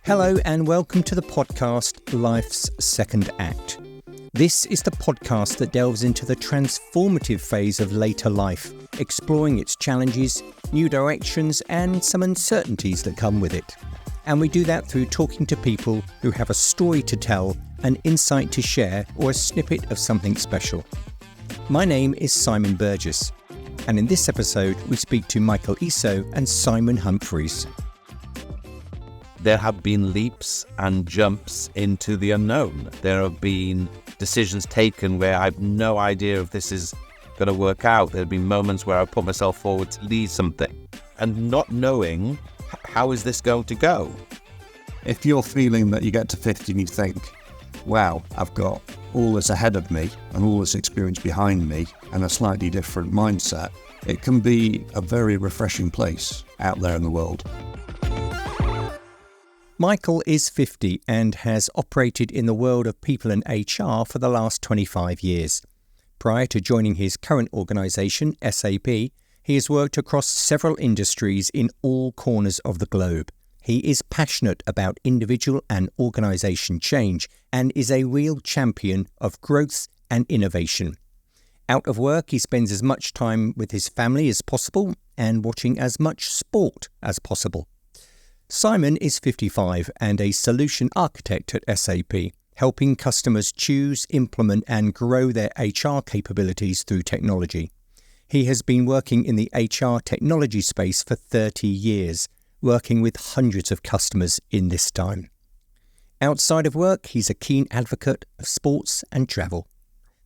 Hello and welcome to the podcast Life's Second Act. This is the podcast that delves into the transformative phase of later life, exploring its challenges, new directions and some uncertainties that come with it. And we do that through talking to people who have a story to tell, an insight to share or a snippet of something special. My name is Simon Burgess, and in this episode we speak to Michael Iso and Simon Humphreys. There have been leaps and jumps into the unknown. There have been decisions taken where I have no idea if this is going to work out. There have been moments where I put myself forward to lead something and not knowing how is this going to go. If you're feeling that you get to 50 and you think, wow, I've got all this ahead of me and all this experience behind me and a slightly different mindset, it can be a very refreshing place out there in the world. Michael is 50 and has operated in the world of people and HR for the last 25 years. Prior to joining his current organisation, SAP, he has worked across several industries in all corners of the globe. He is passionate about individual and organisation change and is a real champion of growth and innovation. Out of work, he spends as much time with his family as possible and watching as much sport as possible. Simon is 55 and a solution architect at SAP, helping customers choose, implement and grow their HR capabilities through technology. He has been working in the HR technology space for 30 years, working with hundreds of customers in this time. Outside of work, he's a keen advocate of sports and travel.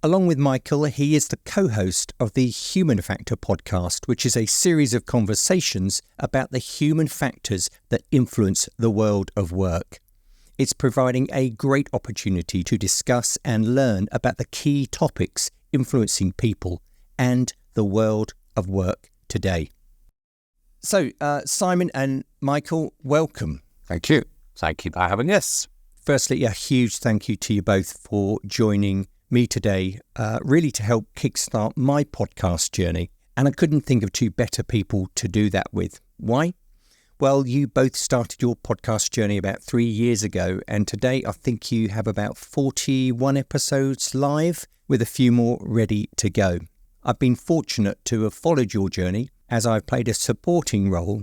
Along with Michael, he is the co-host of the Human Factor podcast, which is a series of conversations about the human factors that influence the world of work. It's providing a great opportunity to discuss and learn about the key topics influencing people and the world of work today. So, Simon and Michael, welcome. Thank you. Thank you for having us. Firstly, a huge thank you to you both for joining me today, really to help kickstart my podcast journey. And I couldn't think of two better people to do that with. Why? Well, you both started your podcast journey about 3 years ago, and today I think you have about 41 episodes live, with a few more ready to go. I've been fortunate to have followed your journey as I've played a supporting role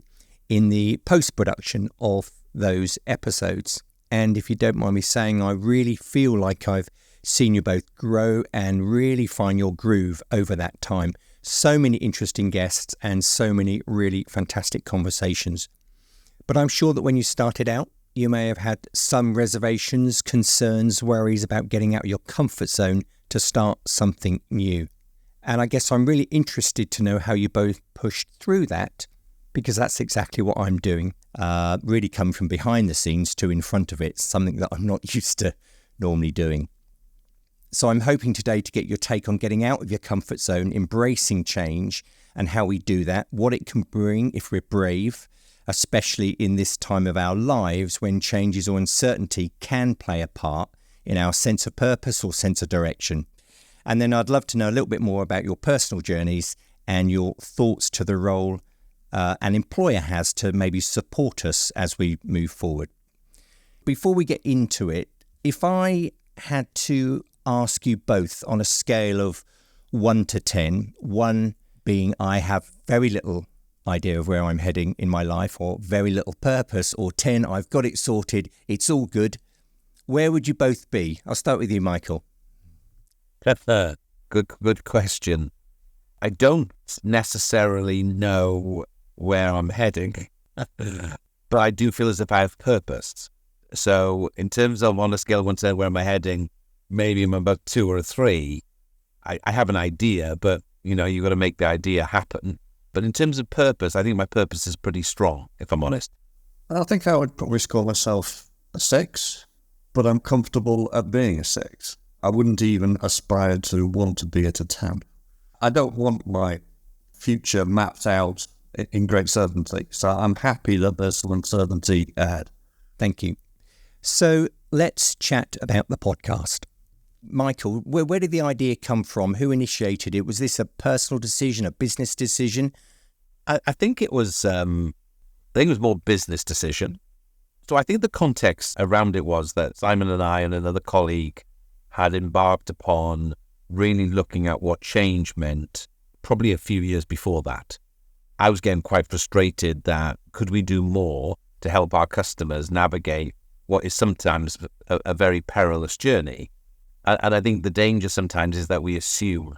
in the post-production of those episodes. And if you don't mind me saying, I really feel like I've seen you both grow and really find your groove over that time. So many interesting guests and so many really fantastic conversations. But I'm sure that when you started out, you may have had some reservations, concerns, worries about getting out of your comfort zone to start something new. And I guess I'm really interested to know how you both pushed through that, because that's exactly what I'm doing. Really come from behind the scenes to in front of it, something that I'm not used to normally doing. So I'm hoping today to get your take on getting out of your comfort zone, embracing change and how we do that, what it can bring if we're brave, especially in this time of our lives when changes or uncertainty can play a part in our sense of purpose or sense of direction. And then I'd love to know a little bit more about your personal journeys and your thoughts to the role an employer has to maybe support us as we move forward. Before we get into it, if I had to ask you both on a scale of 1 to 10, 1 being I have very little idea of where I'm heading in my life or very little purpose, or 10, I've got it sorted, it's all good, where would you both be? I'll start with you, Michael. Good question. I don't necessarily know where I'm heading, but I do feel as if I have purpose. So in terms of on a scale of 1 to 10, where am I heading? Maybe I'm about 2 or 3. I have an idea, but you've got to make the idea happen. But in terms of purpose, I think my purpose is pretty strong, if I'm honest. I think I would probably score myself a 6, but I'm comfortable at being a 6. I wouldn't even aspire to want to be at a 10. I don't want my future mapped out in great certainty, so I'm happy that there's some uncertainty ahead. Thank you. So let's chat about the podcast. Michael, where did the idea come from? Who initiated it? Was this a personal decision, a business decision? I think it was more business decision. So I think the context around it was that Simon and I and another colleague had embarked upon really looking at what change meant probably a few years before that. I was getting quite frustrated that could we do more to help our customers navigate what is sometimes a very perilous journey. And I think the danger sometimes is that we assume,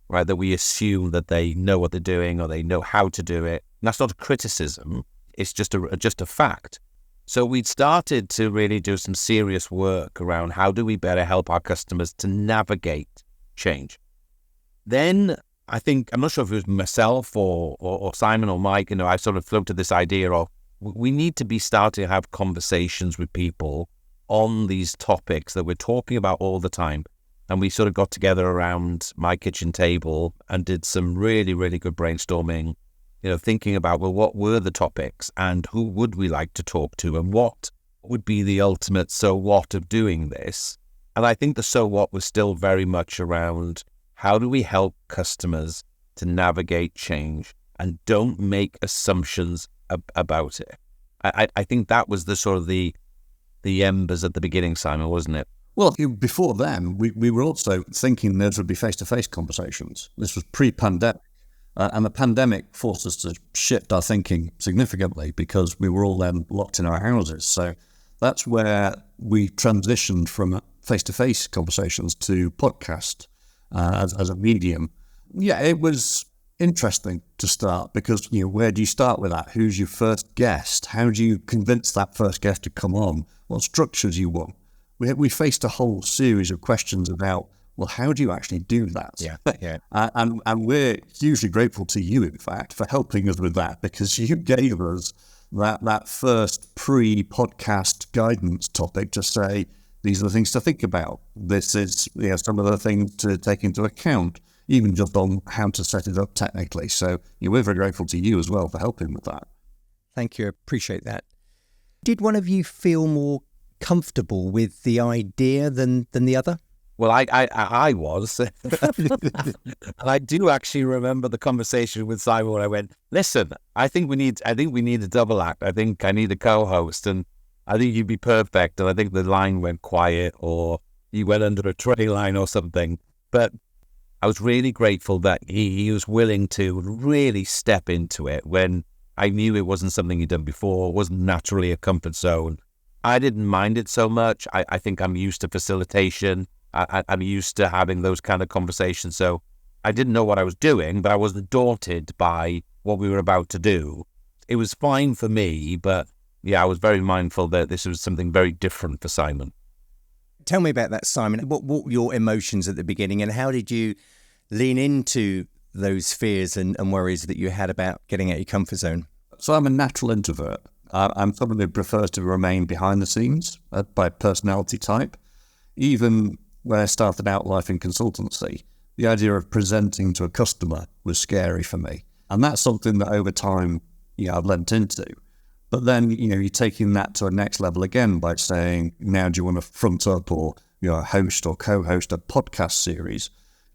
right, that we assume that they know what they're doing or they know how to do it. And that's not a criticism. It's just a fact. So we'd started to really do some serious work around how do we better help our customers to navigate change. Then I think, I'm not sure if it was myself or Simon or Mike, I sort of floated this idea of we need to be starting to have conversations with people on these topics that we're talking about all the time. And we sort of got together around my kitchen table and did some really, really good brainstorming, thinking about, well, what were the topics and who would we like to talk to and what would be the ultimate so what of doing this. And I think the so what was still very much around how do we help customers to navigate change and don't make assumptions about it. I think that was the sort of the embers at the beginning, Simon, wasn't it? Well, before then, we were also thinking there would be face-to-face conversations. This was pre-pandemic. And the pandemic forced us to shift our thinking significantly because we were all then locked in our houses. So that's where we transitioned from face-to-face conversations to podcast as a medium. Yeah, it was interesting to start because, where do you start with that? Who's your first guest? How do you convince that first guest to come on? What structures you want? We faced a whole series of questions about, well, how do you actually do that? Yeah. And we're hugely grateful to you, in fact, for helping us with that because you gave us that first pre-podcast guidance topic to say, these are the things to think about. This is some of the things to take into account, even just on how to set it up technically. So we're very grateful to you as well for helping with that. Thank you. I appreciate that. Did one of you feel more comfortable with the idea than the other? Well, I was. And I do actually remember the conversation with Simon where I went, listen, I think we need a double act. I think I need a co-host and I think you'd be perfect. And I think the line went quiet or you went under a tray line or something. But I was really grateful that he was willing to really step into it when I knew it wasn't something he'd done before, wasn't naturally a comfort zone. I didn't mind it so much. I think I'm used to facilitation. I'm used to having those kind of conversations. So I didn't know what I was doing, but I wasn't daunted by what we were about to do. It was fine for me, but I was very mindful that this was something very different for Simon. Tell me about that, Simon. What were your emotions at the beginning and how did you lean into those fears and worries that you had about getting out of your comfort zone? So I'm a natural introvert. I'm someone who prefers to remain behind the scenes by personality type. Even when I started out life in consultancy, the idea of presenting to a customer was scary for me. And that's something that over time, I've lent into. But then, you're taking that to a next level again by saying, now do you want to front up or, host or co-host a podcast series?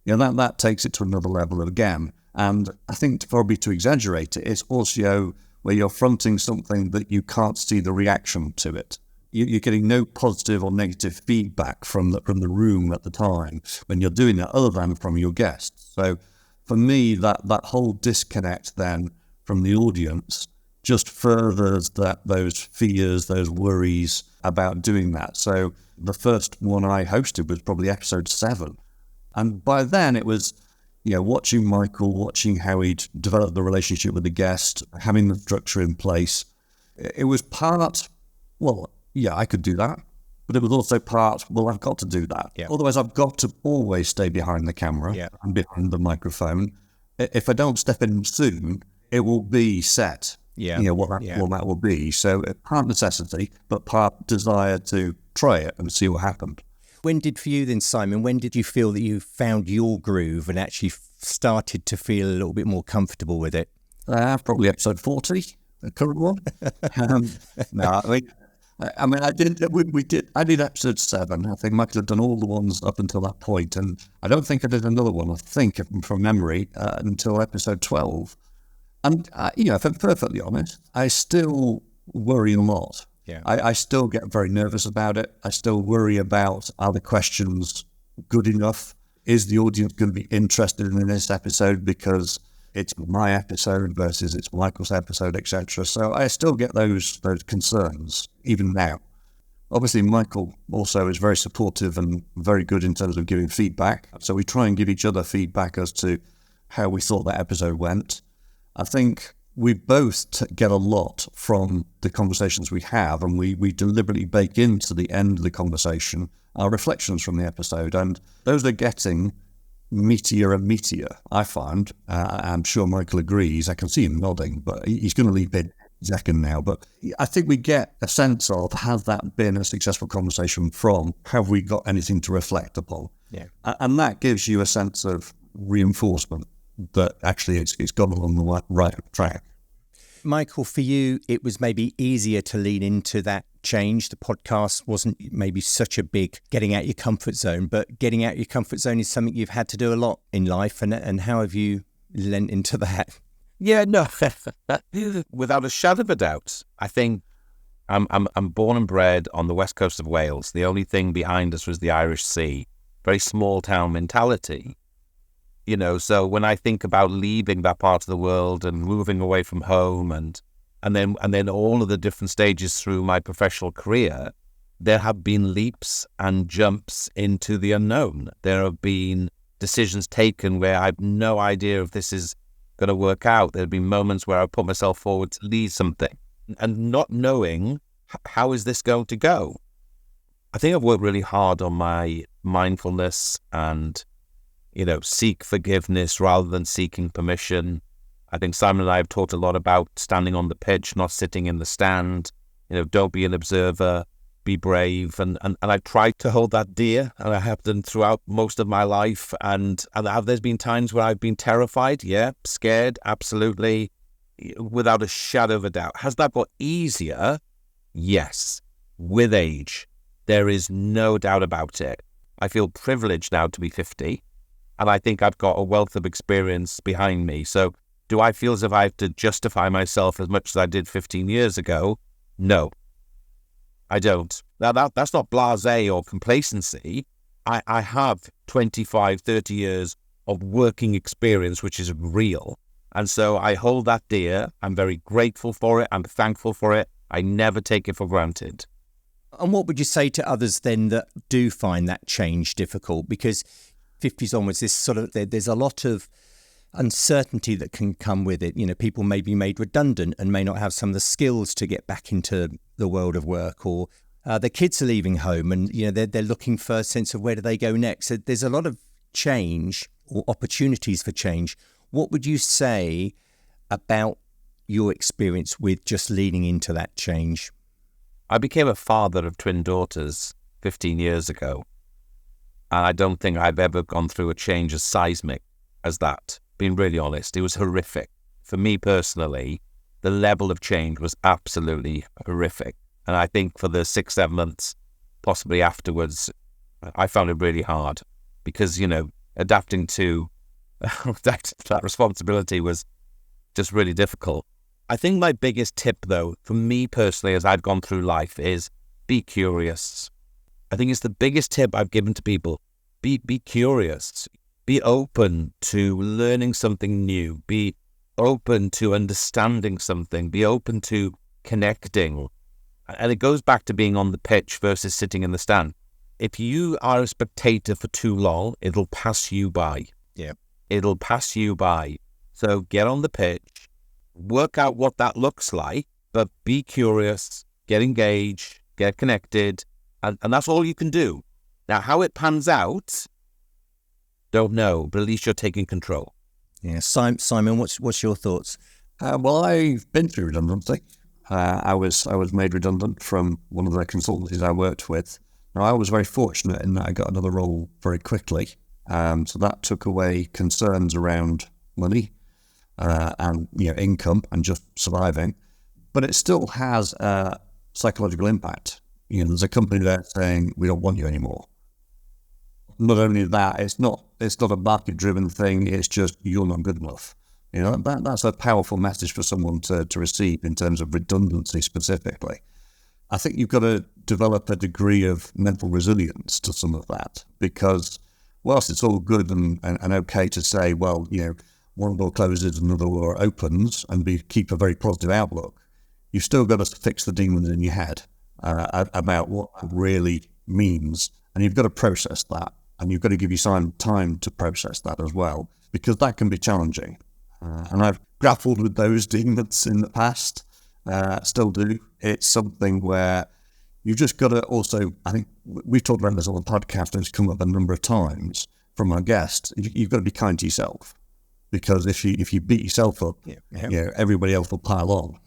That takes it to another level again. And I think probably to exaggerate it, it's also where you're fronting something that you can't see the reaction to it. You're getting no positive or negative feedback from the room at the time when you're doing that, other than from your guests. So for me, that whole disconnect then from the audience just furthers those fears, those worries about doing that. So the first one I hosted was probably episode 7. And by then it was, watching Michael, watching how he'd developed the relationship with the guest, having the structure in place. It was part, I could do that. But it was also part, I've got to do that. Yeah. Otherwise, I've got to always stay behind the camera and behind the microphone. If I don't step in soon, it will be set. What that will be. So part necessity, but part desire to try it and see what happened. When did you feel that you found your groove and actually started to feel a little bit more comfortable with it? Probably episode 40, the current one. I did episode 7. I think Michael had done all the ones up until that point, and I don't think I did another one, from memory, until episode 12. And, if I'm perfectly honest, I still worry a lot. Yeah. I still get very nervous about it. I still worry about, are the questions good enough? Is the audience going to be interested in this episode because it's my episode versus it's Michael's episode, etc. So I still get those concerns, even now. Obviously, Michael also is very supportive and very good in terms of giving feedback. So we try and give each other feedback as to how we thought that episode went. I think we both get a lot from the conversations we have, and we deliberately bake into the end of the conversation our reflections from the episode. And those are getting meatier and meatier, I find. I'm sure Michael agrees. I can see him nodding, but he's going to leap in a second now. But I think we get a sense of, has that been a successful conversation from, have we got anything to reflect upon? Yeah. And that gives you a sense of reinforcement that actually it's gone along the right track. Michael, for you, it was maybe easier to lean into that change. The podcast wasn't maybe such a big getting out your comfort zone, but getting out your comfort zone is something you've had to do a lot in life. And how have you lent into that? Yeah, no, without a shadow of a doubt. I think I'm born and bred on the west coast of Wales. The only thing behind us was the Irish Sea. Very small town mentality. So when I think about leaving that part of the world and moving away from home and then all of the different stages through my professional career, there have been leaps and jumps into the unknown. There have been decisions taken where I have no idea if this is going to work out. There have been moments where I put myself forward to lead something and not knowing how is this going to go. I think I've worked really hard on my mindfulness and seek forgiveness rather than seeking permission. I think Simon and I have talked a lot about standing on the pitch, not sitting in the stand. Don't be an observer, be brave. And I've tried to hold that dear, and I have done throughout most of my life. And there's been times where I've been terrified, yeah, scared, absolutely, without a shadow of a doubt. Has that got easier? Yes, with age. There is no doubt about it. I feel privileged now to be 50. And I think I've got a wealth of experience behind me. So do I feel as if I have to justify myself as much as I did 15 years ago? No, I don't. Now, that's not blasé or complacency. I have 25, 30 years of working experience, which is real. And so I hold that dear. I'm very grateful for it. I'm thankful for it. I never take it for granted. And what would you say to others then that do find that change difficult? Because 50s onwards, there's a lot of uncertainty that can come with it. People may be made redundant and may not have some of the skills to get back into the world of work, or their kids are leaving home and they're looking for a sense of where do they go next. So there's a lot of change or opportunities for change. What would you say about your experience with just leaning into that change? I became a father of twin daughters 15 years ago. And I don't think I've ever gone through a change as seismic as that. Being really honest, it was horrific. For me personally, the level of change was absolutely horrific. And I think for the 6-7 months, possibly afterwards, I found it really hard because, adapting to that responsibility was just really difficult. I think my biggest tip, though, for me personally, as I've gone through life, is be curious. I think it's the biggest tip I've given to people. Be curious. Be open to learning something new. Be open to understanding something. Be open to connecting. And it goes back to being on the pitch versus sitting in the stand. If you are a spectator for too long, it'll pass you by. Yeah. It'll pass you by. So get on the pitch, work out what that looks like, but be curious, get engaged, get connected. And that's all you can do. Now, how it pans out, don't know, but at least you're taking control. Yeah, Simon, what's your thoughts? Well, I've been through redundancy. I was made redundant from one of the consultancies I worked with. Now, I was very fortunate in that I got another role very quickly. So that took away concerns around money and income and just surviving. But it still has a psychological impact. There's a company there saying, we don't want you anymore. Not only that, it's not a market-driven thing, it's just, you're not good enough. You know, that's a powerful message for someone to receive in terms of redundancy specifically. I think you've got to develop a degree of mental resilience to some of that, because whilst it's all good and okay to say, well, you know, one door closes, another door opens, and keep a very positive outlook, you've still got to fix the demons in your head about what that really means. And you've got to process that, and you've got to give yourself time to process that as well, because that can be challenging. And I've grappled with those demons in the past, still do. It's something where you've just got to also, I think we've talked about this on the podcast, and it's come up a number of times from our guests, you've got to be kind to yourself. Because if you beat yourself up, you know, everybody else will pile on.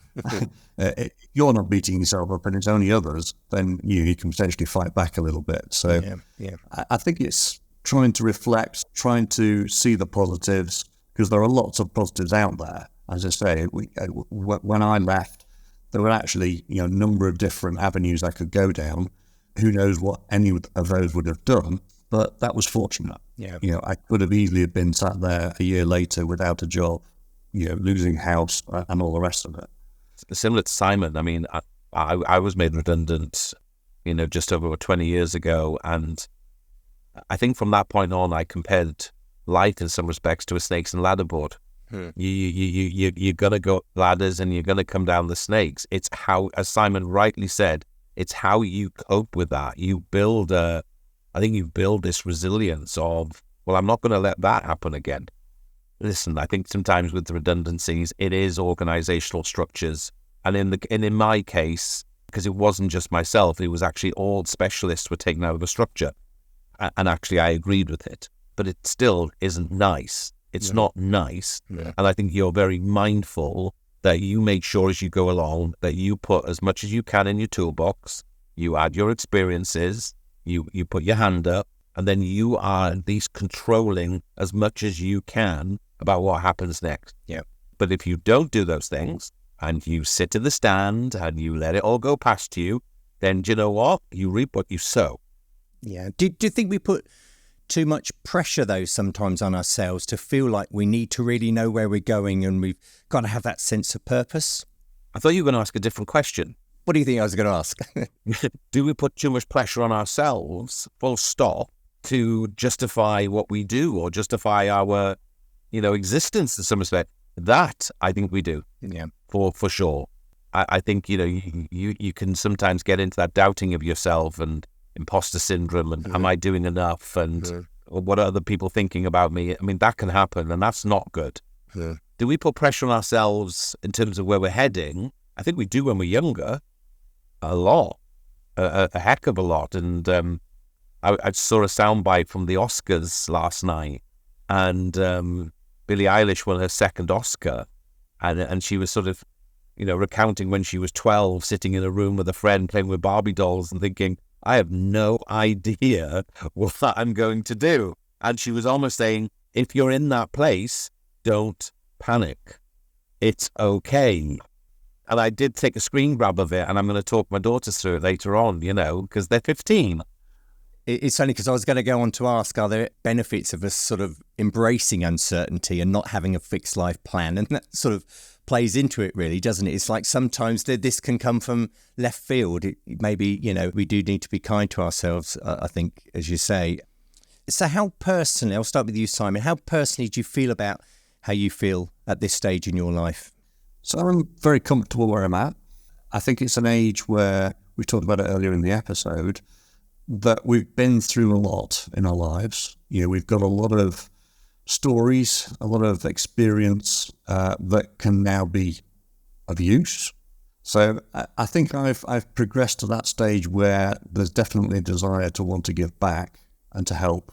If you're not beating yourself up and it's only others, then you can potentially fight back a little bit. So I think it's trying to reflect, trying to see the positives, because there are lots of positives out there. As I say, when I left, there were actually, you know, a number of different avenues I could go down. Who knows what any of those would have done, but that was fortunate. Yeah. You know, I could have easily been sat there a year later without a job, you know, losing house and all the rest of it. Similar to Simon, I mean, I was made redundant, you know, just over 20 years ago, and I think from that point on, I compared life in some respects to a snakes and ladder board. You're gonna go up ladders and you're gonna come down the snakes. It's how, as Simon rightly said, it's how you cope with that. You build I think you build this resilience of, well, I'm not going to let that happen again. Listen, I think sometimes with the redundancies, it is organizational structures, and in my case, because it wasn't just myself, it was actually all specialists were taken out of the structure, and actually I agreed with it, but it still isn't nice. It's not nice. And I think you're very mindful that you make sure as you go along that you put as much as you can in your toolbox, you add your experiences, you put your hand up, and then you are at least controlling as much as you can about what happens next. Yeah. But if you don't do those things, and you sit in the stand, and you let it all go past you, then do you know what? You reap what you sow. Yeah. Do you think we put too much pressure, though, sometimes on ourselves to feel like we need to really know where we're going and we've got to have that sense of purpose? I thought you were going to ask a different question. What do you think I was going to ask? Do we put too much pressure on ourselves, full stop, to justify what we do or justify our, you know, existence in some respect? That I think we do. Yeah. For sure. I think, you know, you can sometimes get into that doubting of yourself and imposter syndrome and am I doing enough and what are other people thinking about me? I mean, that can happen, and that's not good. Do we put pressure on ourselves in terms of where we're heading? I think we do when we're younger. A lot. A heck of a lot. And I saw a soundbite from the Oscars last night, and Billie Eilish won her second Oscar, and she was sort of, you know, recounting when she was 12, sitting in a room with a friend playing with Barbie dolls and thinking, I have no idea what I'm going to do. And she was almost saying, if you're in that place, don't panic. It's okay. And I did take a screen grab of it, and I'm going to talk my daughters through it later on, you know, because they're 15. It's only because I was going to go on to ask, are there benefits of us sort of embracing uncertainty and not having a fixed life plan? And that sort of plays into it, really, doesn't it? It's like sometimes this can come from left field. Maybe, you know, we do need to be kind to ourselves, I think, as you say. So how personally, I'll start with you, Simon, how personally do you feel about how you feel at this stage in your life? So I'm very comfortable where I'm at. I think it's an age where, we talked about it earlier in the episode, that we've been through a lot in our lives. You know, we've got a lot of stories, a lot of experience that can now be of use. So I think I've progressed to that stage where there's definitely a desire to want to give back and to help,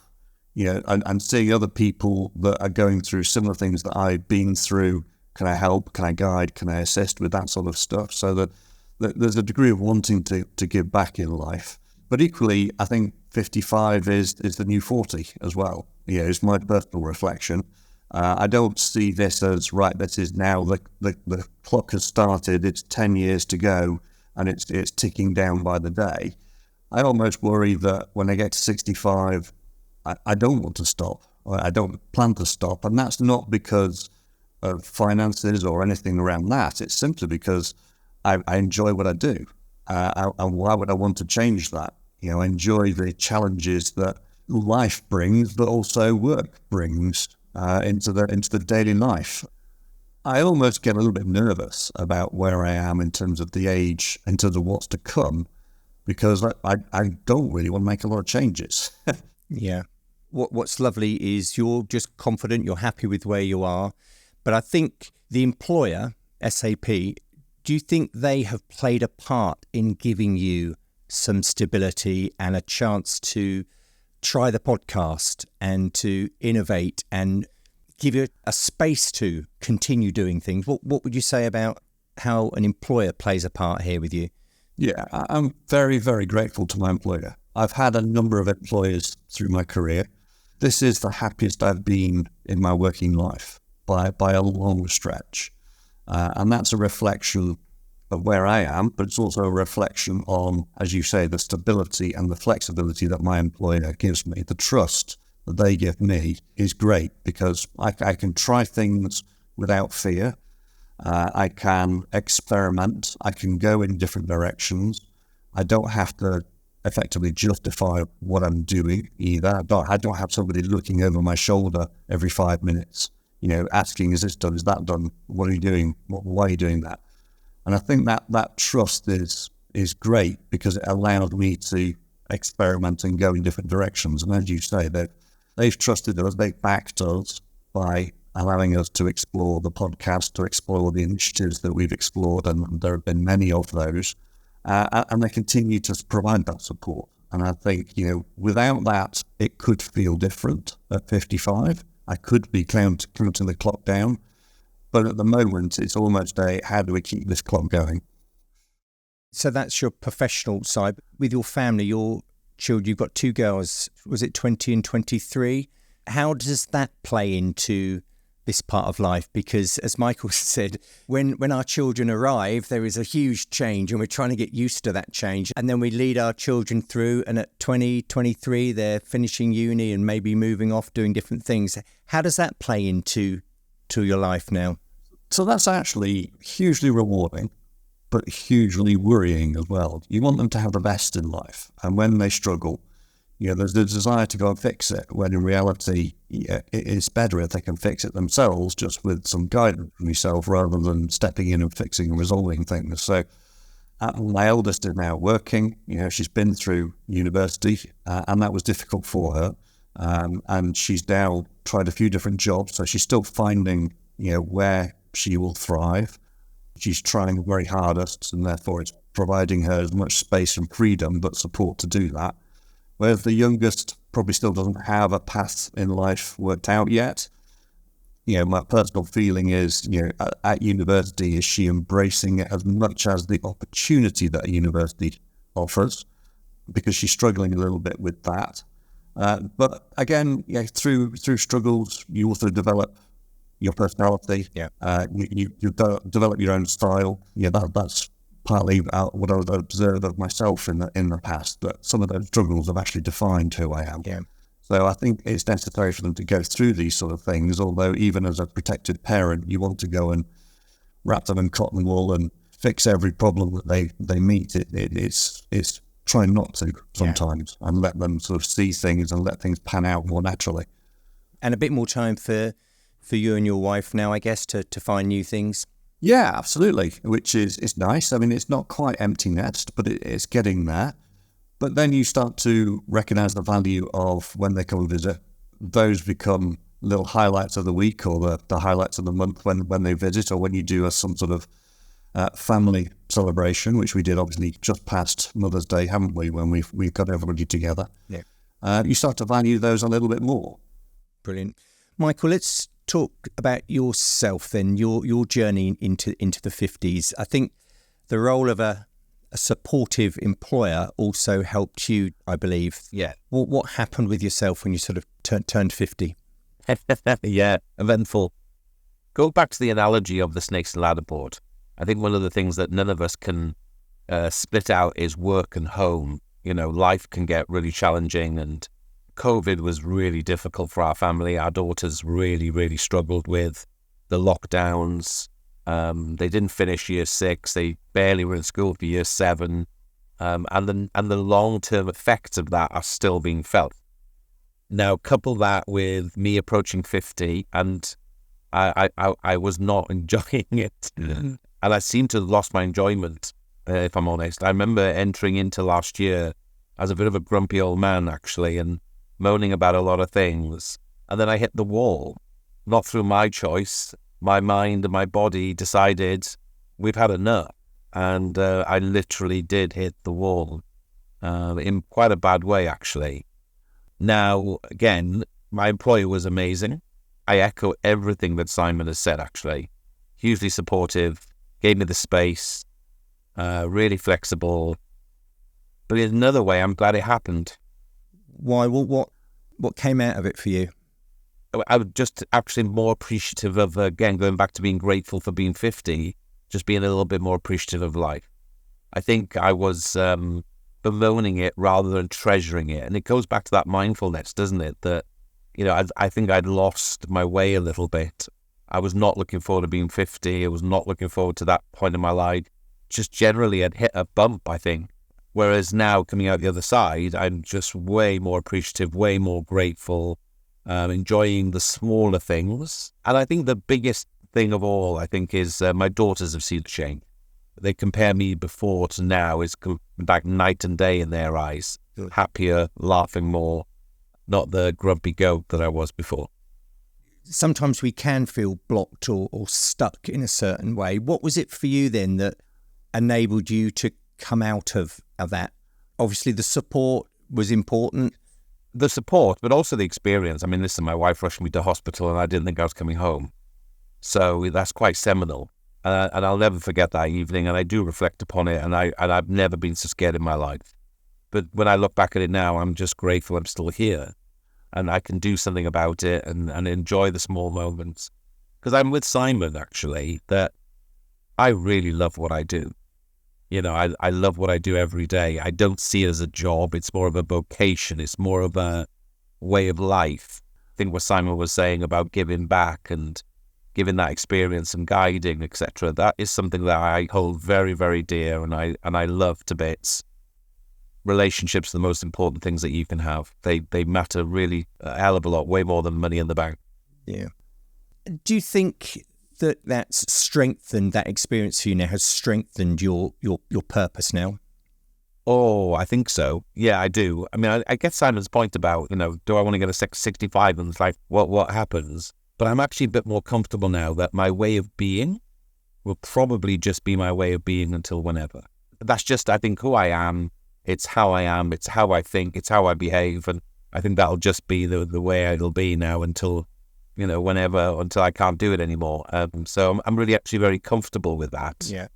you know, and seeing other people that are going through similar things that I've been through. Can I help? Can I guide? Can I assist with that sort of stuff? So that there's a degree of wanting to give back in life. But equally, I think 55 is the new 40 as well. Yeah, it's my personal reflection. I don't see this as, right, this is now, the clock has started, it's 10 years to go, and it's ticking down by the day. I almost worry that when I get to 65, I don't want to stop. I don't plan to stop. And that's not because of finances or anything around that. It's simply because I enjoy what I do. And why would I want to change that? I enjoy the challenges that life brings, but also work brings into the daily life. I almost get a little bit nervous about where I am in terms of the age, in terms of what's to come, because I don't really want to make a lot of changes. Yeah. What's lovely is you're just confident, you're happy with where you are. But I think the employer, SAP, do you think they have played a part in giving you some stability and a chance to try the podcast and to innovate and give you a space to continue doing things? What would you say about how an employer plays a part here with you? Yeah, I'm very, very grateful to my employer. I've had a number of employers through my career. This is the happiest I've been in my working life by a long stretch. And that's a reflection of where I am, but it's also a reflection on, as you say, the stability and the flexibility that my employer gives me. The trust that they give me is great because I can try things without fear. I can experiment. I can go in different directions. I don't have to effectively justify what I'm doing either. I don't have somebody looking over my shoulder every 5 minutes, asking, is this done? Is that done? What are you doing? Why are you doing that? And I think that trust is great because it allows me to experiment and go in different directions. And as you say, they've trusted us, they've backed us by allowing us to explore the podcast, to explore the initiatives that we've explored, and there have been many of those. And they continue to provide that support. And I think, without that, it could feel different at 55. I could be counting the clock down. But at the moment, it's almost how do we keep this clock going? So that's your professional side. With your family, your children, you've got 2 girls, was it 20 and 23? How does that play into this part of life? Because as Michael said, when our children arrive, there is a huge change and we're trying to get used to that change. And then we lead our children through, and at 20, 23, they're finishing uni and maybe moving off doing different things. How does that play into your life now? So that's actually hugely rewarding, but hugely worrying as well. You want them to have the best in life. And when they struggle, there's the desire to go and fix it, when in reality, it's better if they can fix it themselves, just with some guidance from yourself, rather than stepping in and fixing and resolving things. So my eldest is now working. She's been through university, and that was difficult for her. And she's now tried a few different jobs, so she's still finding, where she will thrive. She's trying very hardest, and therefore it's providing her as much space and freedom, but support to do that. Whereas the youngest probably still doesn't have a path in life worked out yet. My personal feeling is, at university, is she embracing it as much as the opportunity that a university offers? Because she's struggling a little bit with that. But again, through struggles, you also develop your personality. Yeah. You develop your own style. That's partly what I would observe of myself in the past, that some of those struggles have actually defined who I am. Yeah. So I think it's necessary for them to go through these sort of things, although even as a protected parent, you want to go and wrap them in cotton wool and fix every problem that they meet. It's trying not to sometimes, and let them sort of see things and let things pan out more naturally. And a bit more time for you and your wife now, I guess, to find new things. Yeah, absolutely, which is nice. I mean, it's not quite empty nest, but it's getting there. But then you start to recognise the value of when they come and visit. Those become little highlights of the week, or the highlights of the month when they visit, or when you do some sort of family celebration, which we did obviously just past Mother's Day, haven't we, when we've got everybody together. Yeah. You start to value those a little bit more. Brilliant. Michael, let's talk about yourself then, your journey into the 50s. I think the role of a supportive employer also helped you, I believe. Yeah. What happened with yourself when you sort of turned 50? Yeah, eventful. Go back to the analogy of the snakes and ladder board. I think one of the things that none of us can split out is work and home. Life can get really challenging, and COVID was really difficult for our family. Our daughters really, really struggled with the lockdowns. They didn't finish year 6. They barely were in school for year 7. And the long-term effects of that are still being felt. Now, couple that with me approaching 50, and I was not enjoying it. And I seem to have lost my enjoyment, if I'm honest. I remember entering into last year as a bit of a grumpy old man, actually, and moaning about a lot of things. And then I hit the wall, not through my choice. My mind and my body decided we've had enough. And I literally did hit the wall in quite a bad way, actually. Now, again, my employer was amazing. I echo everything that Simon has said, actually. Hugely supportive, gave me the space, really flexible. But in another way, I'm glad it happened. Why? What came out of it for you? I was just actually more appreciative of, again, going back to being grateful for being 50, just being a little bit more appreciative of life. I think I was bemoaning it rather than treasuring it. And it goes back to that mindfulness, doesn't it? That, you know, I think I'd lost my way a little bit. I was not looking forward to being 50. I was not looking forward to that point in my life. Just generally, I'd hit a bump, I think. Whereas now, coming out the other side, I'm just way more appreciative, way more grateful, enjoying the smaller things. And I think the biggest thing of all, I think, is my daughters have seen the change. They compare me before to now. It's like night and day in their eyes. Happier, laughing more, not the grumpy goat that I was before. Sometimes we can feel blocked or stuck in a certain way. What was it for you then that enabled you to come out of that? Obviously, the support was important. The support, but also the experience. I mean, listen, my wife rushed me to hospital and I didn't think I was coming home. So that's quite seminal. And I'll never forget that evening, and I do reflect upon it, and I've never been so scared in my life. But when I look back at it now, I'm just grateful I'm still here, and I can do something about it and enjoy the small moments. Because I'm with Simon, actually, that I really love what I do. You know, I love what I do every day. I don't see it as a job. It's more of a vocation. It's more of a way of life. I think what Simon was saying about giving back and giving that experience and guiding, etc., that is something that I hold very, very dear, and I love to bits. Relationships are the most important things that you can have. They matter really a hell of a lot, way more than money in the bank. Yeah. Do you think that's strengthened, that experience for you now has strengthened your purpose now? Oh, I think so. Yeah, I do. I mean, I get Simon's point about, you know, do I want to get a 65 and it's like, what happens? But I'm actually a bit more comfortable now that my way of being will probably just be my way of being until whenever. That's just, I think, who I am. It's how I am. It's how I think. It's how I behave. And I think that'll just be the way it'll be now until, you know, whenever, until I can't do it anymore. So I'm really actually very comfortable with that. Yeah.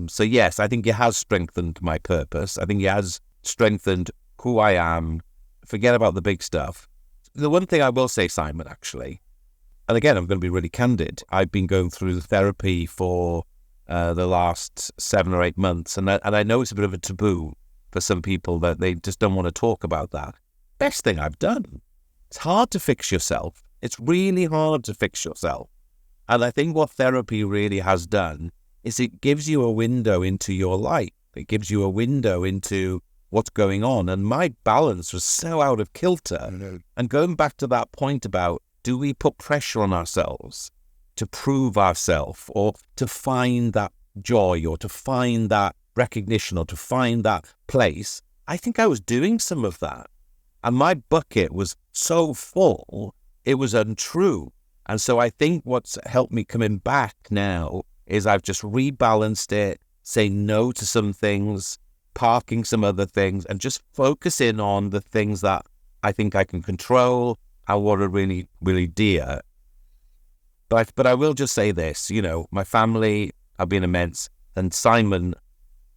So yes, I think it has strengthened my purpose. I think it has strengthened who I am. Forget about the big stuff. The one thing I will say, Simon, actually, and again, I'm going to be really candid. I've been going through the therapy for the last 7 or 8 months, and I know it's a bit of a taboo for some people that they just don't want to talk about that. Best thing I've done. It's hard to fix yourself. It's really hard to fix yourself. And I think what therapy really has done is it gives you a window into your life. It gives you a window into what's going on. And my balance was so out of kilter. And going back to that point about, do we put pressure on ourselves to prove ourselves or to find that joy or to find that recognition or to find that place? I think I was doing some of that. And my bucket was so full, it was untrue. And so I think what's helped me coming back now is I've just rebalanced it, saying no to some things, parking some other things, and just focusing on the things that I think I can control and what are really, really dear. But I will just say this, you know, my family have been immense, and Simon,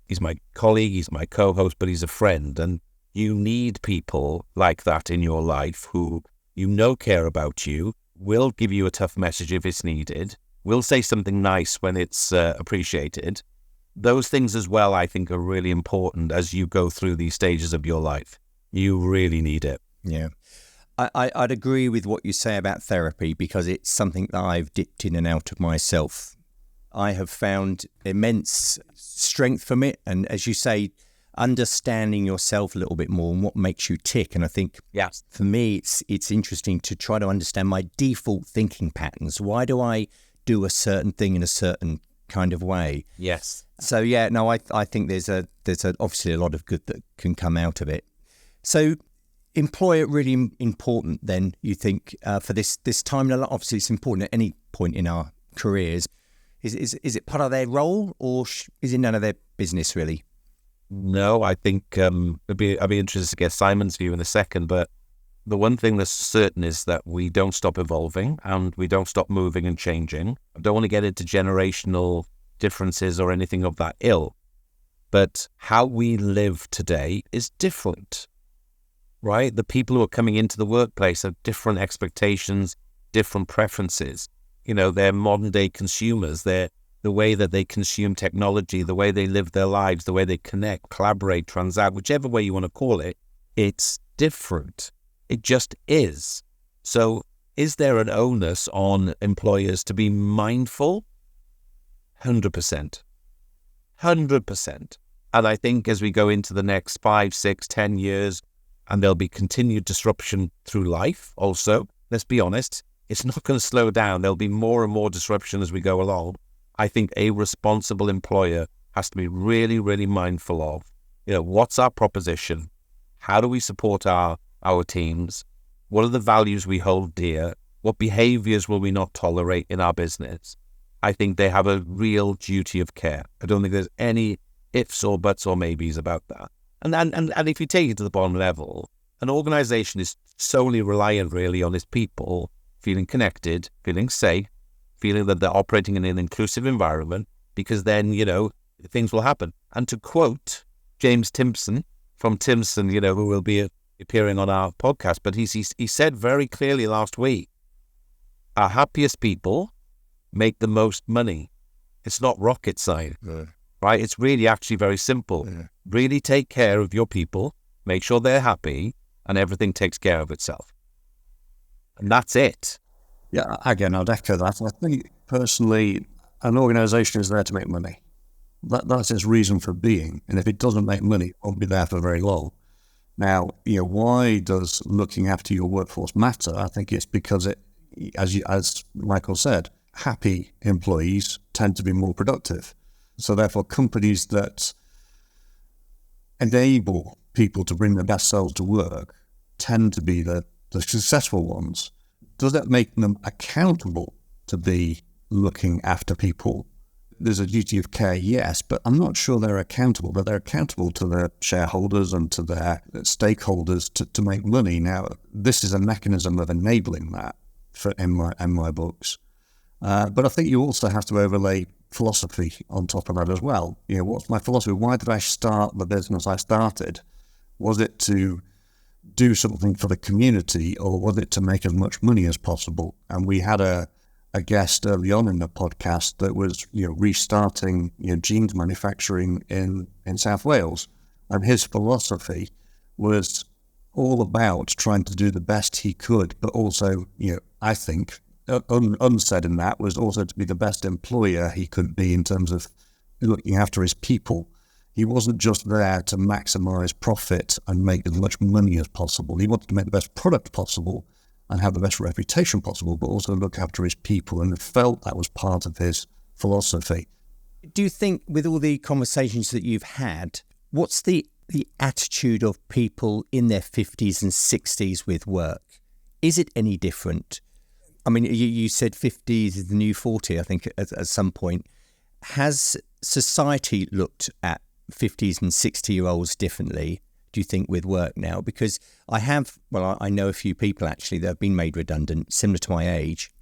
he's my colleague, he's my co-host, but he's a friend, and you need people like that in your life who you know care about you, will give you a tough message if it's needed, will say something nice when it's appreciated. Those things as well, I think, are really important as you go through these stages of your life. You really need it. Yeah. I'd agree with what you say about therapy, because it's something that I've dipped in and out of myself. I have found immense strength from it. And as you say, understanding yourself a little bit more and what makes you tick. And I think for me, it's interesting to try to understand my default thinking patterns. Why do I do a certain thing in a certain kind of way? Yes. So I think there's obviously a lot of good that can come out of it. So employer really important then, you think, for this time? Obviously it's important at any point in our careers. Is it part of their role, or is it none of their business really? No, I think I'd be interested to get Simon's view in a second, but the one thing that's certain is that we don't stop evolving and we don't stop moving and changing. I don't want to get into generational differences or anything of that ilk, but how we live today is different, right? The people who are coming into the workplace have different expectations, different preferences. They're modern day consumers. They're the way that they consume technology, the way they live their lives, the way they connect, collaborate, transact, whichever way you want to call it, it's different. It just is. So is there an onus on employers to be mindful? 100%. 100%. And I think as we go into the next 5, 6, 10 years, and there'll be continued disruption through life also, let's be honest, it's not going to slow down. There'll be more and more disruption as we go along. I think a responsible employer has to be really, really mindful of, what's our proposition? How do we support our teams? What are the values we hold dear? What behaviors will we not tolerate in our business? I think they have a real duty of care. I don't think there's any ifs or buts or maybes about that. And if you take it to the bottom level, an organization is solely reliant really on its people feeling connected, feeling safe, feeling that they're operating in an inclusive environment, because then, things will happen. And to quote James Timpson from Timpson, who will be appearing on our podcast, but he said very clearly last week, our happiest people make the most money. It's not rocket science, right? It's really actually very simple. Yeah. Really take care of your people, make sure they're happy, and everything takes care of itself. And that's it. Yeah, again, I'd echo that. I think personally, an organisation is there to make money. That's its reason for being. And if it doesn't make money, it won't be there for very long. Now, why does looking after your workforce matter? I think it's because as Michael said, happy employees tend to be more productive. So therefore, companies that enable people to bring their best selves to work tend to be the successful ones. Does that make them accountable to be looking after people? There's a duty of care, yes, but I'm not sure they're accountable, but they're accountable to their shareholders and to their stakeholders to make money. Now, this is a mechanism of enabling that in my books. But I think you also have to overlay philosophy on top of that as well. What's my philosophy? Why did I start the business I started? Was it to do something for the community, or was it to make as much money as possible? And we had a guest early on in the podcast that was restarting jeans manufacturing in South Wales, and his philosophy was all about trying to do the best he could, but also I think unsaid in that was also to be the best employer he could be in terms of looking after his people. He wasn't just there to maximize profit and make as much money as possible. He wanted to make the best product possible and have the best reputation possible, but also look after his people, and felt that was part of his philosophy. Do you think, with all the conversations that you've had, what's the attitude of people in their 50s and 60s with work? Is it any different? I mean, you said 50s is the new 40, I think, at some point. Has society looked at 50s and 60-year-olds differently, do you think, with work now? Because I know a few people actually that have been made redundant, similar to my age,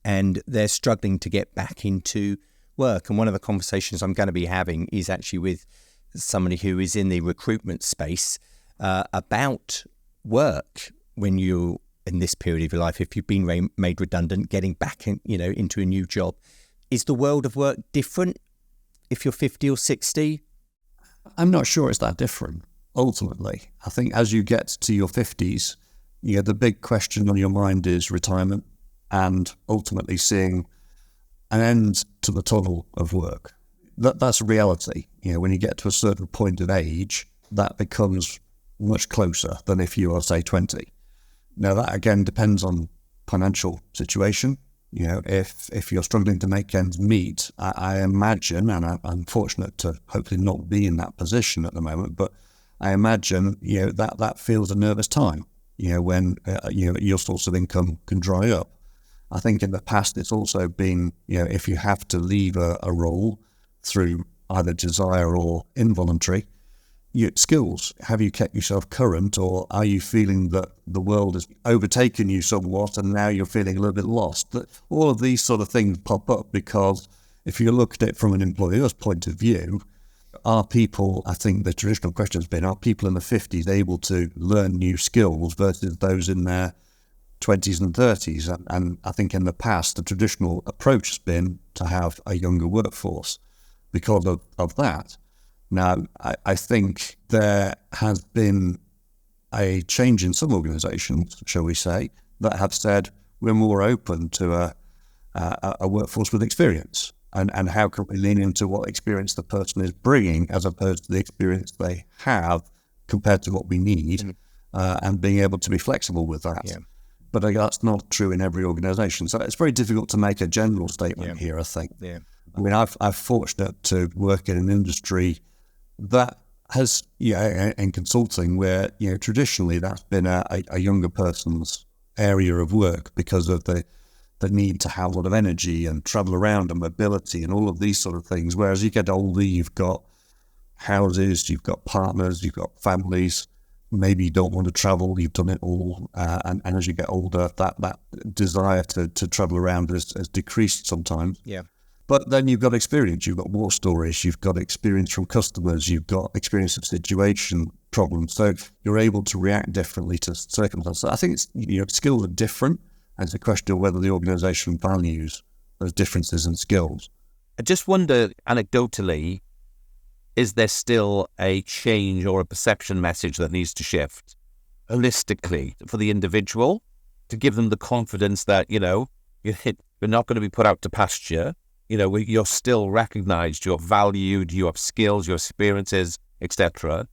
and they're struggling to get back into work. And one of the conversations I'm going to be having is actually with somebody who is in the recruitment space about work when you're in this period of your life, if you've been made redundant, getting back into a new job. Is the world of work different if you're 50 or 60? I'm not sure it's that different, ultimately. I think as you get to your 50s, the big question on your mind is retirement and ultimately seeing an end to the tunnel of work. That's reality. When you get to a certain point of age, that becomes much closer than if you are, say, 20. Now, that again depends on financial situation. If you're struggling to make ends meet, I imagine, and I'm fortunate to hopefully not be in that position at the moment, but I imagine, that feels a nervous time, when, your source of income can dry up. I think in the past it's also been, if you have to leave a role through either desire or involuntary, your skills, have you kept yourself current, or are you feeling that the world has overtaken you somewhat and now you're feeling a little bit lost? That all of these sort of things pop up because if you look at it from an employer's point of view, are people, I think the traditional question has been, are people in the 50s able to learn new skills versus those in their 20s and 30s? And I think in the past, the traditional approach has been to have a younger workforce because of that. Now, I think there has been a change in some organisations, shall we say, that have said we're more open to a workforce with experience. And how can we lean into what experience the person is bringing as opposed to the experience they have compared to what we need, and being able to be flexible with that. Yeah. But that's not true in every organisation. So it's very difficult to make a general statement here, I think. Yeah. I mean, I'm fortunate to work in an industry that has, in consulting, where, traditionally that's been a younger person's area of work because of the need to have a lot of energy and travel around and mobility and all of these sort of things. Whereas you get older, you've got houses, you've got partners, you've got families. Maybe you don't want to travel, you've done it all. And as you get older, that desire to travel around has decreased sometimes. Yeah. But then you've got experience, you've got war stories, you've got experience from customers, you've got experience of situation problems. So you're able to react differently to circumstances. I think skills are different. And it's a question of whether the organisation values those differences in skills. I just wonder, anecdotally, is there still a change or a perception message that needs to shift holistically for the individual to give them the confidence that, you're not going to be put out to pasture. You're still recognised, you're valued, you have skills, your experiences, etc.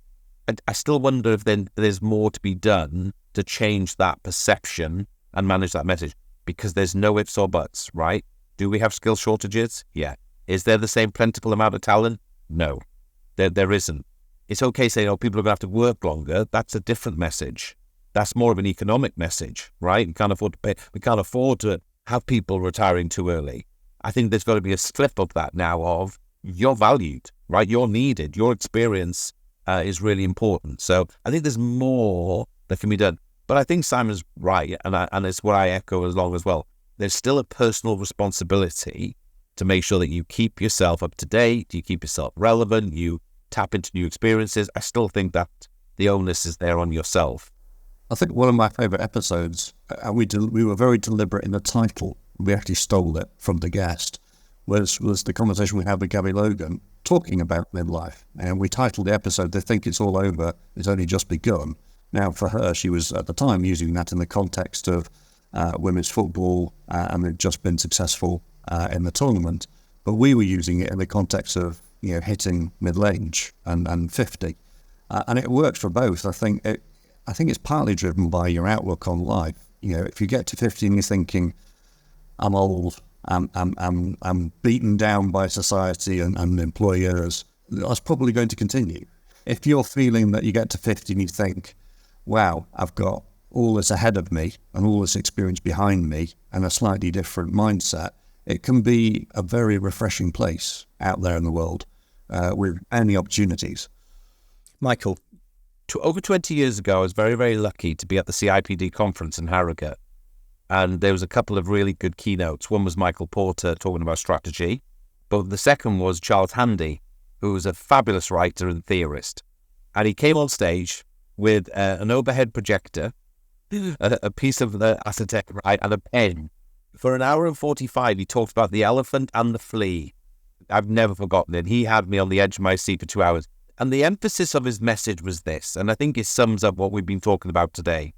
And I still wonder if then there's more to be done to change that perception and manage that message, because there's no ifs or buts, right? Do we have skill shortages? Yeah. Is there the same plentiful amount of talent? No, there isn't. It's okay saying, people are going to have to work longer. That's a different message. That's more of an economic message, right? We can't afford to pay. We can't afford to have people retiring too early. I think there's got to be a flip of that now of you're valued, right? You're needed. Your experience is really important. So I think there's more that can be done. But I think Simon's right, and it's what I echo along as well. There's still a personal responsibility to make sure that you keep yourself up to date, you keep yourself relevant, you tap into new experiences. I still think that the onus is there on yourself. I think one of my favourite episodes, we were very deliberate in the title. We actually stole it from the guest, was the conversation we had with Gabby Logan talking about midlife. And we titled the episode, "They Think It's All Over, It's Only Just Begun." Now, for her, she was at the time using that in the context of women's football, and they'd just been successful in the tournament. But we were using it in the context of hitting middle age and 50, and it works for both. I think it's partly driven by your outlook on life. If you get to 50 and you're thinking, "I'm old, I'm beaten down by society and employers," that's probably going to continue. If you're feeling that you get to 50 and you think, "Wow, I've got all this ahead of me and all this experience behind me and a slightly different mindset," it can be a very refreshing place out there in the world with many opportunities. Michael? Over 20 years ago, I was very, very lucky to be at the CIPD conference in Harrogate. And there was a couple of really good keynotes. One was Michael Porter talking about strategy, but the second was Charles Handy, who was a fabulous writer and theorist. And he came on stage with an overhead projector, a piece of the acetate, right, and a pen. For an hour and 45, he talked about the elephant and the flea. I've never forgotten it. He had me on the edge of my seat for 2 hours. And the emphasis of his message was this, and I think it sums up what we've been talking about today.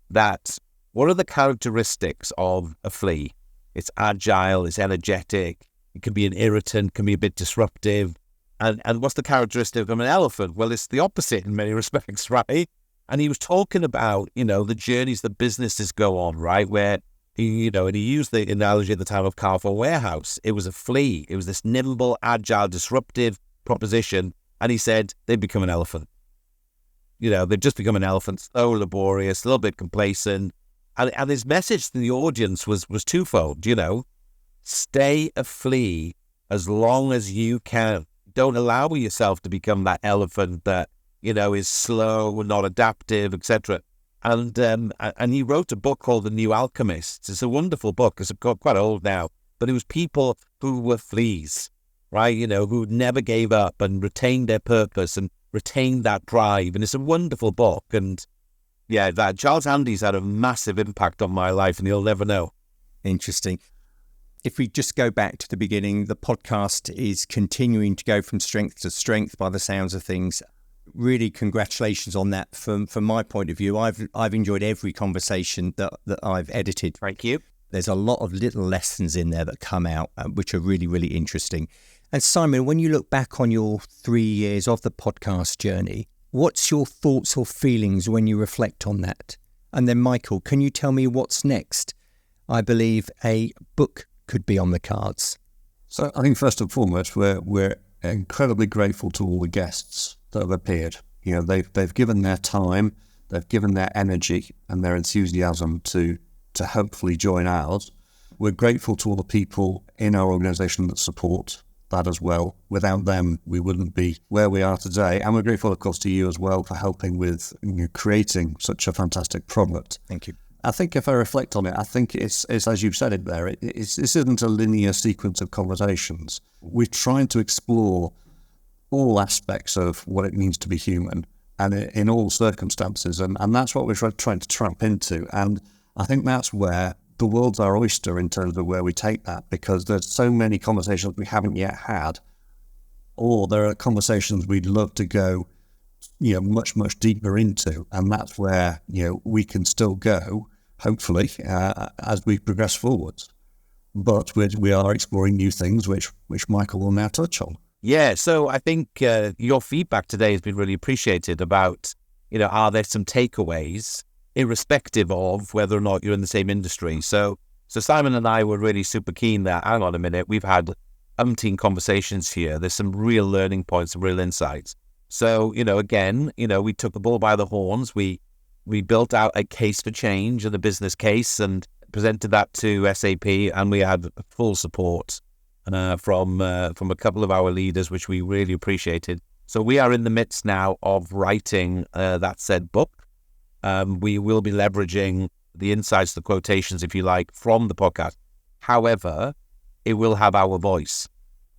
that what are the characteristics of a flea? It's agile, it's energetic, it can be an irritant, can be a bit disruptive. And what's the characteristic of an elephant? Well, it's the opposite in many respects, right? And he was talking about, the journeys that businesses go on, right? Where, and he used the analogy at the time of Carrefour Warehouse. It was a flea. It was this nimble, agile, disruptive proposition. And he said, they've become an elephant. They've just become an elephant, slow, laborious, a little bit complacent. And his message to the audience was twofold, stay a flea as long as you can. Don't allow yourself to become that elephant that, is slow and not adaptive, etc. And he wrote a book called The New Alchemist. It's a wonderful book. It's quite old now, but it was people who were fleas, right? Who never gave up and retained their purpose and retained that drive. And it's a wonderful book. And yeah, that Charles Andy's had a massive impact on my life, and you'll never know. Interesting. If we just go back to the beginning, the podcast is continuing to go from strength to strength by the sounds of things. Really, congratulations on that. From my point of view, I've enjoyed every conversation that I've edited. Thank you. There's a lot of little lessons in there that come out, which are really, really interesting. And Simon, when you look back on your 3 years of the podcast journey, what's your thoughts or feelings when you reflect on that? And then, Michael, can you tell me what's next? I believe a book could be on the cards. So I think first and foremost, we're incredibly grateful to all the guests that have appeared. They've given their time, they've given their energy and their enthusiasm to hopefully join ours. We're grateful to all the people in our organisation that support that as well. Without them, we wouldn't be where we are today. And we're grateful, of course, to you as well for helping with creating such a fantastic product. Thank you. I think if I reflect on it, I think it's as you've said it there, this isn't a linear sequence of conversations. We're trying to explore all aspects of what it means to be human and in all circumstances. And that's what we're trying to tramp into. And I think that's where the world's our oyster in terms of where we take that, because there's so many conversations we haven't yet had, or there are conversations we'd love to go much, much deeper into. And that's where, we can still go, hopefully, as we progress forwards. But we are exploring new things, which Michael will now touch on. Yeah, so I think your feedback today has been really appreciated about, are there some takeaways, irrespective of whether or not you're in the same industry. So Simon and I were really super keen that, hang on a minute, we've had umpteen conversations here. There's some real learning points, some real insights. So, again, we took the bull by the horns. We built out a case for change and a business case and presented that to SAP, and we had full support from a couple of our leaders, which we really appreciated. So we are in the midst now of writing that said book. We will be leveraging the insights, the quotations, if you like, from the podcast. However, it will have our voice.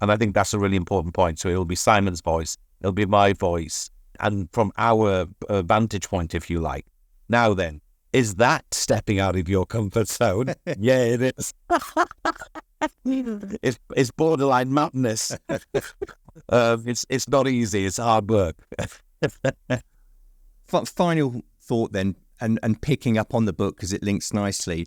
And I think that's a really important point. So it will be Simon's voice. It'll be my voice, and from our vantage point, if you like. Now then, is that stepping out of your comfort zone? Yeah, it is. It's borderline madness. It's not easy. It's hard work. Final thought then, and picking up on the book because it links nicely.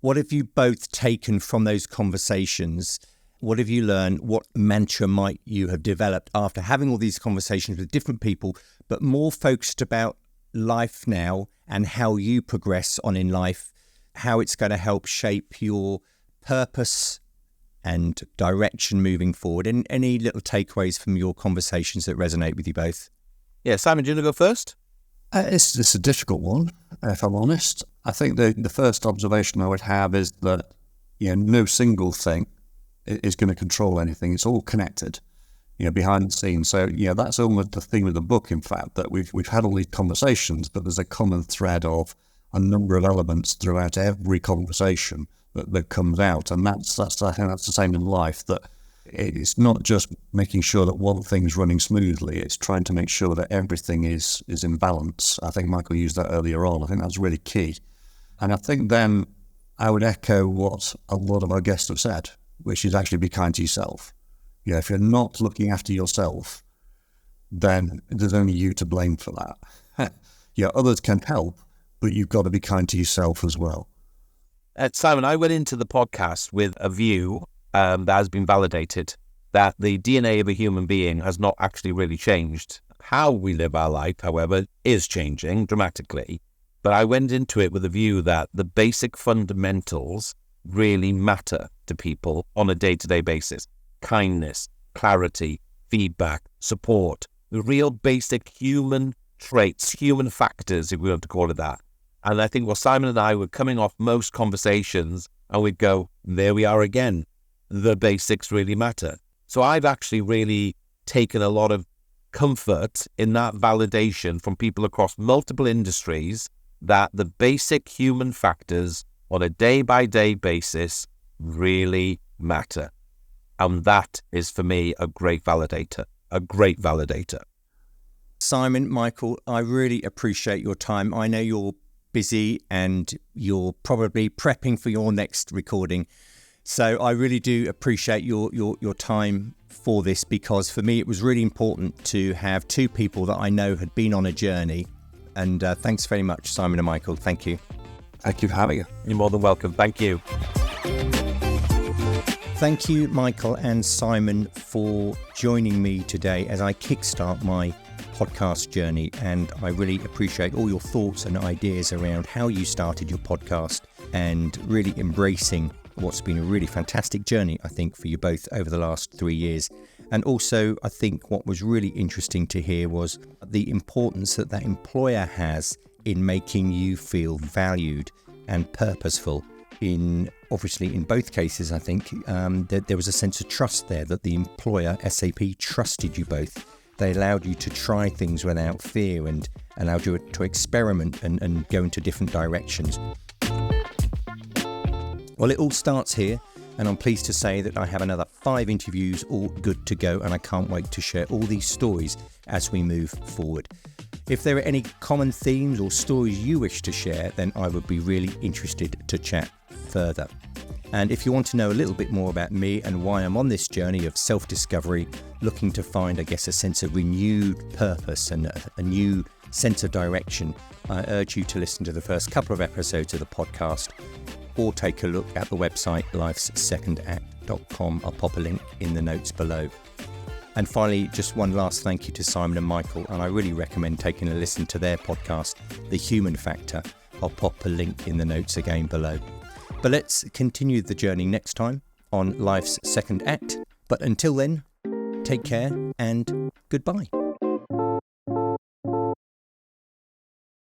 What have you both taken from those conversations? What have you learned? What mantra might you have developed after having all these conversations with different people, but more focused about life now and how you progress on in life, how it's going to help shape your purpose and direction moving forward? And any little takeaways from your conversations that resonate with you both? Yeah, Simon, do you want to go first? It's a difficult one, if I'm honest. I think the first observation I would have is that no single thing is going to control anything. It's all connected, behind the scenes. So, that's almost the theme of the book, in fact, that we've had all these conversations, but there's a common thread of a number of elements throughout every conversation that comes out. And that's I think that's the same in life, that it's not just making sure that one thing's running smoothly, it's trying to make sure that everything is in balance. I think Michael used that earlier on. I think that's really key. And I think then I would echo what a lot of our guests have said, which is actually be kind to yourself. If you're not looking after yourself, then there's only you to blame for that. Others can help, but you've got to be kind to yourself as well. Simon, I went into the podcast with a view that has been validated, that the DNA of a human being has not actually really changed. How we live our life, however, is changing dramatically. But I went into it with a view that the basic fundamentals really matter to people on a day-to-day basis. Kindness, clarity, feedback, support, the real basic human traits, human factors, if we want to call it that. And I think, Simon and I were coming off most conversations and we'd go, there we are again. The basics really matter. So I've actually really taken a lot of comfort in that validation from people across multiple industries that the basic human factors on a day-by-day basis really matter. And that is, for me, a great validator. Simon, Michael, I really appreciate your time. I know you're busy and you're probably prepping for your next recording. So I really do appreciate your time for this, because for me it was really important to have two people that I know had been on a journey. And thanks very much, Simon and Michael. Thank you. Thank you for having us. You're more than welcome. Thank you. Thank you, Michael and Simon, for joining me today as I kickstart my podcast journey. And I really appreciate all your thoughts and ideas around how you started your podcast and really embracing what's been a really fantastic journey, I think, for you both over the last 3 years. And also, I think what was really interesting to hear was the importance that employer has in making you feel valued and purposeful. Obviously, in both cases, I think there was a sense of trust there, that the employer, SAP, trusted you both. They allowed you to try things without fear and allowed you to experiment and go into different directions. Well, it all starts here, and I'm pleased to say that I have another 5 interviews all good to go, and I can't wait to share all these stories as we move forward. If there are any common themes or stories you wish to share, then I would be really interested to chat further. And if you want to know a little bit more about me and why I'm on this journey of self-discovery, looking to find, a sense of renewed purpose and a new sense of direction, I urge you to listen to the first couple of episodes of the podcast, or take a look at the website lifessecondact.com. I'll pop a link in the notes below. And finally, just one last thank you to Simon and Michael, and I really recommend taking a listen to their podcast, The Human Factor. I'll pop a link in the notes again below. But let's continue the journey next time on Life's Second Act. But until then, take care and goodbye.